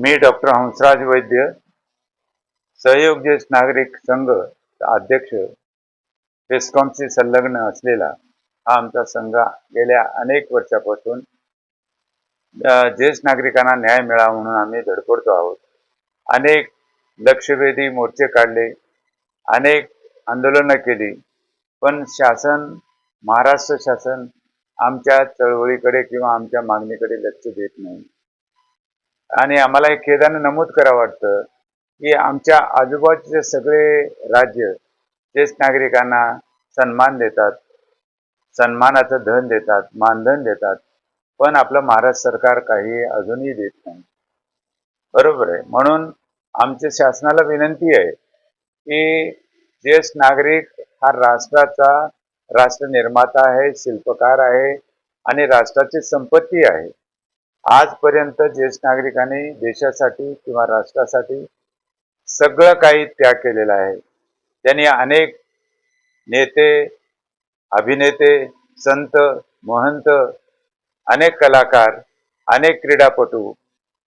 मी doctor Hansraj वैद्य, सहयोग ज्येष्ठ नागरिक संघ अध्यक्ष, बेस्कॉमशी संलग्न असलेला हा आमचा संघ गेल्या अनेक वर्षापासून ज्येष्ठ नागरिकांना न्याय मिळावा म्हणून आम्ही धडपडतो आहोत. अनेक लक्षवेधी मोर्चे काढले, अनेक आंदोलनं केली, पण महाराष्ट्र शासन आमच्या चळवळीकडे किंवा आमच्या मागणीकडे लक्ष देत नाही. आणि आम्हाला एक खेदाने नमूद करावं वाटतं की आमच्या आजूबाजूचे सगळे राज्य ज्येष्ठ नागरिकांना सन्मान देतात, सन्मानाचं धन देतात, मानधन देतात, पण आपलं महाराष्ट्र सरकार काही अजूनही देत नाही. बरोबर आहे. म्हणून आमच्या शासनाला विनंती आहे की ज्येष्ठ नागरिक हा राष्ट्राचा राष्ट्र निर्माता आहे, शिल्पकार आहे आणि राष्ट्राची संपत्ती आहे. आजपर्यंत ज्येष्ठ नागरिकांनी देशासाठी किंवा राष्ट्रासाठी सगळं काही त्याग केलेला आहे. त्यांनी अनेक नेते, अभिनेते, संत, महंत, अनेक कलाकार, अनेक क्रीडापटू,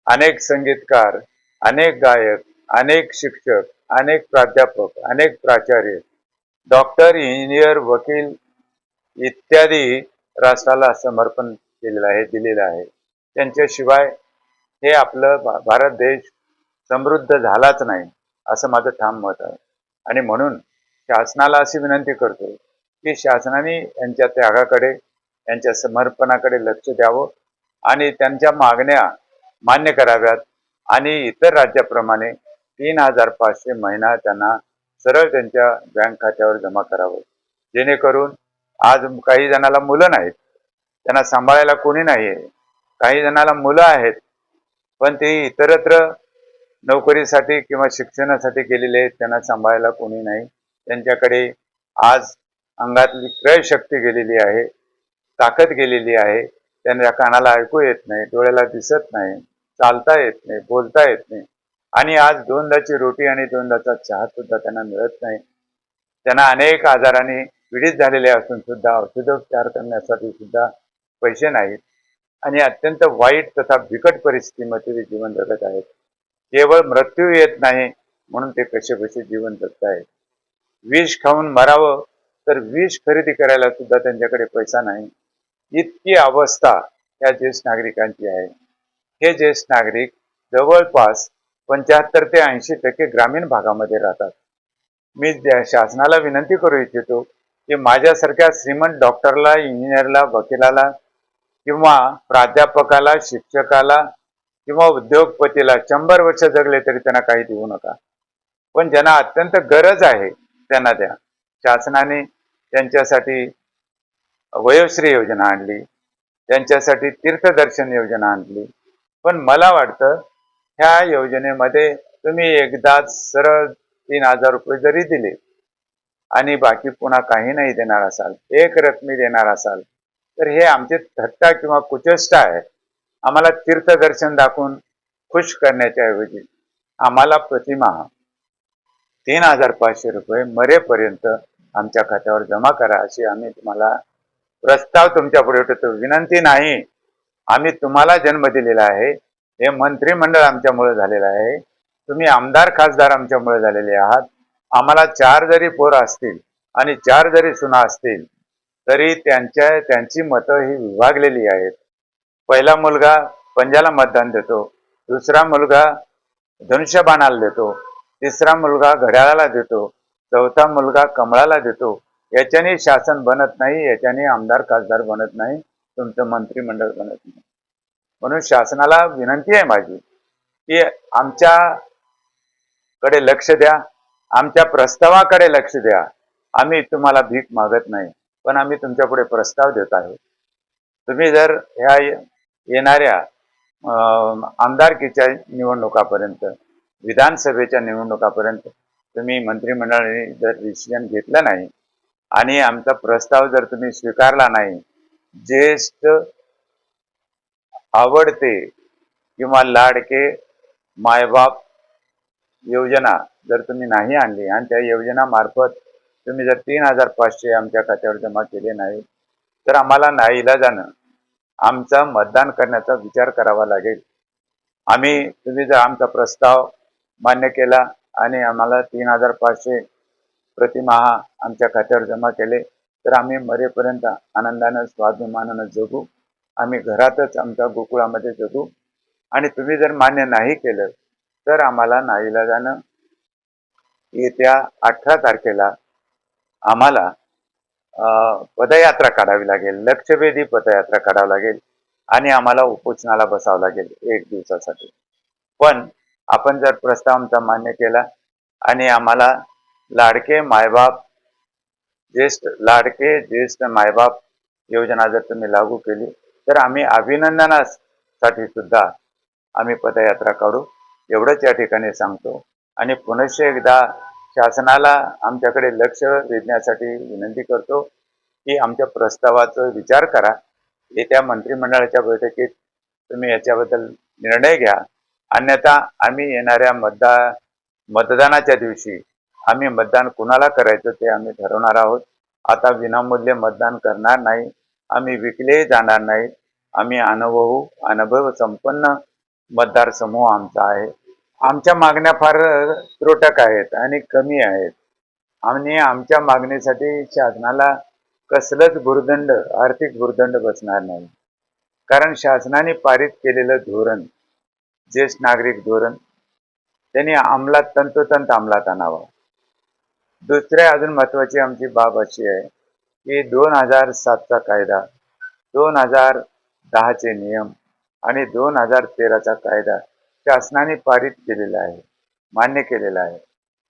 अनेक संगीतकार, अनेक गायक, अनेक शिक्षक, अनेक प्राध्यापक, अनेक प्राचार्य, डॉक्टर, इंजिनियर, वकील इत्यादी राष्ट्राला समर्पण केलेलं आहे, दिलेलं आहे. त्यांच्याशिवाय हे आपलं भारत देश समृद्ध झालाच नाही असं माझं ठाम मत आहे. आणि म्हणून शासनाला अशी विनंती करतो की शासनाने यांच्या त्यागाकडे, यांच्या समर्पणाकडे लक्ष द्यावं आणि त्यांच्या मागण्या मान्य कराव्यात आणि इतर राज्याप्रमाणे 3,500 महिना त्यांना सरळ त्यांच्या बँक खात्यावर जमा करावं, जेणेकरून आज काही जणाला मुलं नाहीत, त्यांना सांभाळायला कोणी नाही आहे. काही जणाला मुलं आहेत पण ते इतरत्र नोकरीसाठी किंवा शिक्षणासाठी गेलेले आहेत, त्यांना सांभाळायला कोणी नाही. त्यांच्याकडे आज अंगातली क्रय शक्ती गेलेली आहे, ताकद गेलेली आहे. त्यांच्या कानाला ऐकू येत नाही, डोळ्याला दिसत नाही, चालता येत नाही, बोलता येत नाही आणि आज दोनदाची रोटी आणि दोनदाचा चहा सुद्धा त्यांना मिळत नाही. त्यांना अनेक आजाराने पीडित झालेले असून सुद्धा औषधोपचार करण्यासाठी सुद्धा पैसे नाहीत आणि अत्यंत वाईट तथा बिकट परिस्थितीमध्ये ते जीवन जगत आहेत. केवळ मृत्यू येत नाही म्हणून ते कसे जीवन जगत आहेत. विष खाऊन मरावं तर विष खरेदी करायला सुद्धा त्यांच्याकडे पैसा नाही. इतकी अवस्था या ज्येष्ठ नागरिकांची आहे. हे ज्येष्ठ नागरिक जवळपास 75 ते 80% ग्रामीण भागामध्ये राहतात. मी शासनाला विनंती करू इच्छितो की माझ्यासारख्या श्रीमंत डॉक्टरला, इंजिनियरला, वकिलाला किंवा प्राध्यापकाला, शिक्षकाला किंवा उद्योगपतीला 100 वर्ष जगले तरी त्यांना काही देऊ नका, पण ज्यांना अत्यंत गरज आहे त्यांना द्या. शासनाने त्यांच्यासाठी वयोश्री योजना आणली, त्यांच्यासाठी तीर्थदर्शन योजना आणली, पण मला वाटतं ह्या योजनेमध्ये तुम्ही एकदाच सरळ 3,000 रुपये जरी दिले आणि बाकी पुन्हा काही नाही देणार असाल, एक रकमी देणार असाल, तर हे आमचे थट्टा किंवा कुचेष्टा आहे. आम्हाला तीर्थदर्शन दाखवून खुश करण्याच्या ऐवजी आम्हाला प्रतिमाह 3,500 रुपये मरेपर्यंत आमच्या खात्यावर जमा करा अशी आम्ही तुम्हाला प्रस्ताव तुमच्या पुढे ठेवतो. विनंती नाही. आम्ही तुम्हाला जन्म दिलेला आहे, हे मंत्रिमंडळ आमच्यामुळे झालेलं आहे, तुम्ही आमदार खासदार आमच्यामुळे झालेले आहात. आम्हाला 4 जरी पोरं असतील आणि 4 जरी सुना असतील तरी त्यांची मतं ही विभागलेली आहेत. पहिला मुलगा पंजाला मतदान देतो, दुसरा मुलगा धनुष्यबाणाला देतो, तिसरा मुलगा घड्याळाला देतो, चौथा मुलगा कमळाला देतो. याच्याने शासन बनत नाही, याच्याने आमदार खासदार बनत नाही, तुमचं मंत्रिमंडळ बनत नाही. म्हणून शासनाला विनंती आहे माझी की आमच्याकडे लक्ष द्या, आमच्या प्रस्तावाकडे लक्ष द्या. आम्ही तुम्हाला भीक मागत नाही, पण आम्ही तुमच्या पुढे प्रस्ताव देत आहोत. तुम्ही जर ह्या येणाऱ्या आमदारकीच्या निवडणुकापर्यंत, विधानसभेच्या निवडणुकापर्यंत तुम्ही मंत्रिमंडळाने जर डिसिजन घेतला नाही आणि आमचा प्रस्ताव जर तुम्ही स्वीकारला नाही, ज्येष्ठ आवडते किंवा लाडके मायबाप योजना जर तुम्ही नाही आणली आणि त्या योजनामार्फत तुम्ही जर 3,500 आमच्या खात्यावर जमा केले नाही तर आम्हाला नाईलाजानं आमचा मतदान करण्याचा विचार करावा लागेल. तुम्ही जर आमचा प्रस्ताव मान्य केला आणि आम्हाला 3,500 प्रतिमाहा आमच्या खात्यावर जमा केले तर आम्ही मरेपर्यंत आनंदानं स्वाभिमानानं जगू. आम्ही घरातच आमच्या गोकुळामध्ये जगू. आणि तुम्ही जर मान्य नाही केलं तर आम्हाला नाईलाजानं येत्या 18 तारखेला आम्हाला पदयात्रा काढावी लागेल, लक्षवेधी पदयात्रा काढावी लागेल आणि आम्हाला उपोषणाला बसावं लागेल 1 दिवसासाठी. पण आपण जर प्रस्ताव आमचा मान्य केला आणि आम्हाला लाडके ज्येष्ठ मायबाप योजना जर तुम्ही लागू केली तर आम्ही अभिनंदनासाठी सुद्धा आम्ही पदयात्रा काढू, एवढंच या ठिकाणी सांगतो. आणि पुनश्च एकदा शासनाला आमच्याकडे लक्ष वेधण्यासाठी विनंती करतो की आमच्या प्रस्तावाचा विचार करा. येत्या मंत्रिमंडळाच्या बैठकीत तुम्ही याच्याबद्दल निर्णय घ्या. अन्यथा आम्ही येणाऱ्या मतदानाच्या दिवशी आम्ही मतदान कुणाला करायचं ते आम्ही ठरवणार आहोत. आता विनामूल्य मतदान करणार नाही, आम्ही विकले जाणार नाही. आम्ही अनुभव संपन्न मतदारसमूह आमचा आहे. आमच्या मागण्या फार त्रोटक आहेत आणि कमी आहेत आणि आमच्या मागणीसाठी शासनाला कसलंच आर्थिक भुर्दंड बसणार नाही. कारण शासनाने पारित केलेलं धोरण, ज्येष्ठ नागरिक धोरण, त्यांनी तंतोतंत अंमलात आणावं. दुसरे अजून महत्वाची आमची बाब अशी आहे की 2007चा कायदा, 2010चे नियम आणि 2013चा कायदा शासनाने पारित केलेला आहे, मान्य केलेला आहे,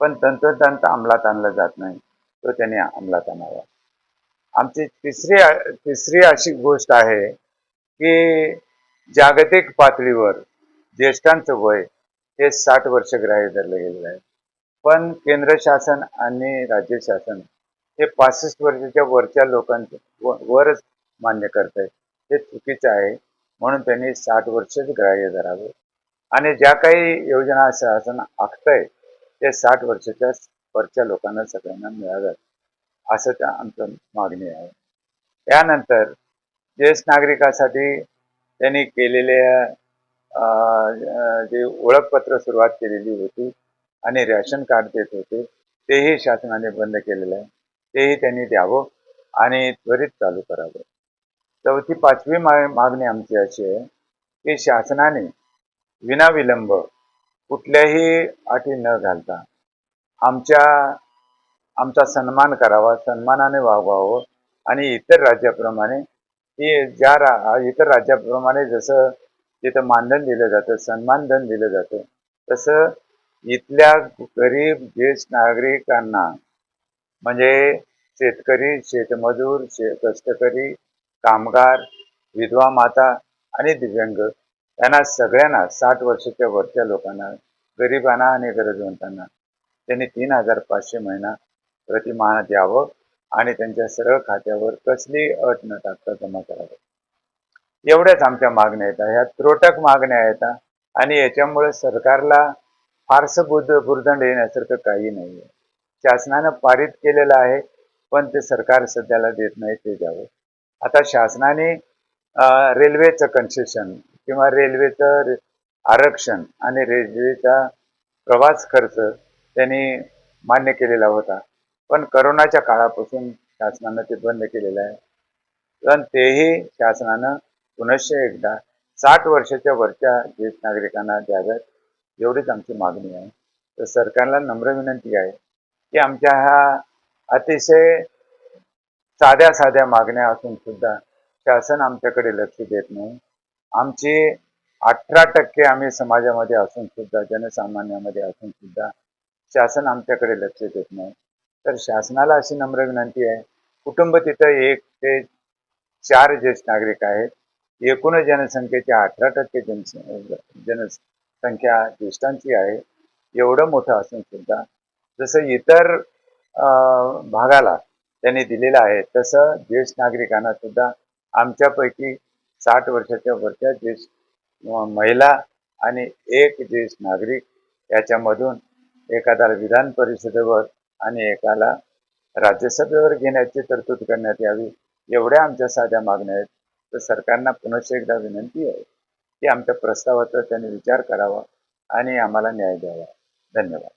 पण तंतोतंत अंमलात आणलं जात नाही. तो त्यांनी अंमलात आणावा. आमची तिसरी अशी गोष्ट आहे की जागतिक पातळीवर ज्येष्ठांचं वय हे 60 वर्ष ग्राह्य धरलं गेलेलं आहे. पण केंद्र शासन आणि राज्य शासन हे 65 वर्षाच्या वरच्या लोकांचं वरच मान्य करत आहे. हे चुकीचं आहे. म्हणून त्यांनी 60 वर्षच ग्राह्य धरावं आणि ज्या काही योजना शासन आखतंय ते 60 वर्षाच्या वरच्या लोकांना सगळ्यांना मिळाव्यात, असं त्या आमचं मागणी आहे. त्यानंतर ज्येष्ठ नागरिकासाठी त्यांनी केलेल्या जे ओळखपत्र सुरुवात केलेली होती आणि रेशन कार्ड देत होते तेही शासनाने बंद केलेलं आहे. तेही त्यांनी द्यावं आणि त्वरित चालू करावं. चौथी 5वी मागणी आमची अशी आहे की शासनाने विनाविलंब कुठल्याही अटी न घालता आमचा सन्मान करावा, सन्मानाने वागवावं आणि इतर राज्याप्रमाणे इतर राज्याप्रमाणे जसं तिथं मानधन दिलं जातं, सन्मानधन दिलं जातं, तसं इथल्या गरीब ज्येष्ठ नागरिकांना म्हणजे शेतकरी, शेतमजूर, कष्टकरी, कामगार, विधवा माता आणि दिव्यांग यांना सगळ्यांना 60 वर्षाच्या वरच्या लोकांना, गरिबांना आणि गरजवंतांना त्यांनी 3,500 महिना प्रतिमाह द्यावं आणि त्यांच्या सरळ खात्यावर कसली अट न टाकता जमा करावं. एवढ्याच आमच्या मागण्या आहेत. ह्या त्रोटक मागण्या आहेत आणि याच्यामुळे सरकारला फारसं भुर्दंड येण्यासारखं काही नाही आहे. शासनानं पारित केलेलं आहे पण ते सरकार सध्याला देत नाही, ते द्यावं. आता शासनाने रेल्वेचं कन्सेशन किंवा रेल्वेचं आरक्षण आणि रेल्वेचा प्रवास खर्च त्यांनी मान्य केलेला होता, पण करोनाच्या काळापासून शासनानं ते बंद केलेलं आहे. पण तेही शासनानं पुनश्च एकदा 60 वर्षाच्या वरच्या ज्येष्ठ नागरिकांना द्याव्यात, एवढीच आमची मागणी आहे. तर सरकारला नम्र विनंती आहे की आमच्या ह्या अतिशय साध्या मागण्या असून सुद्धा शासन आमच्याकडे लक्ष देत नाही. आमची 18% आम्ही समाजामध्ये असून सुद्धा, जनसामान्यामध्ये असून सुद्धा शासन आमच्याकडे लक्ष देत नाही. तर शासनाला अशी नम्र विनंती आहे, कुटुंब तिथं 1 ते 4 ज्येष्ठ नागरिक आहेत, एकूण जनसंख्येच्या 18% जनसंख्या ज्येष्ठांची आहे. एवढं मोठं असून सुद्धा जसं इतर भागाला त्यांनी दिलेलं आहे तसं ज्येष्ठ नागरिकांना सुद्धा आमच्यापैकी 60 वर्षाच्या वरच्या ज्येष्ठ महिला आणि 1 ज्येष्ठ नागरिक याच्यामधून एखाद्याला विधान परिषदेवर आणि एकाला राज्यसभेवर घेण्याची तरतूद करण्यात यावी. एवढ्या आमच्या साध्या मागण्या आहेत. तर सरकारला पुनश्च एकदा विनंती आहे की आमच्या प्रस्तावाचा त्यांनी विचार करावा आणि आम्हाला न्याय द्यावा. धन्यवाद.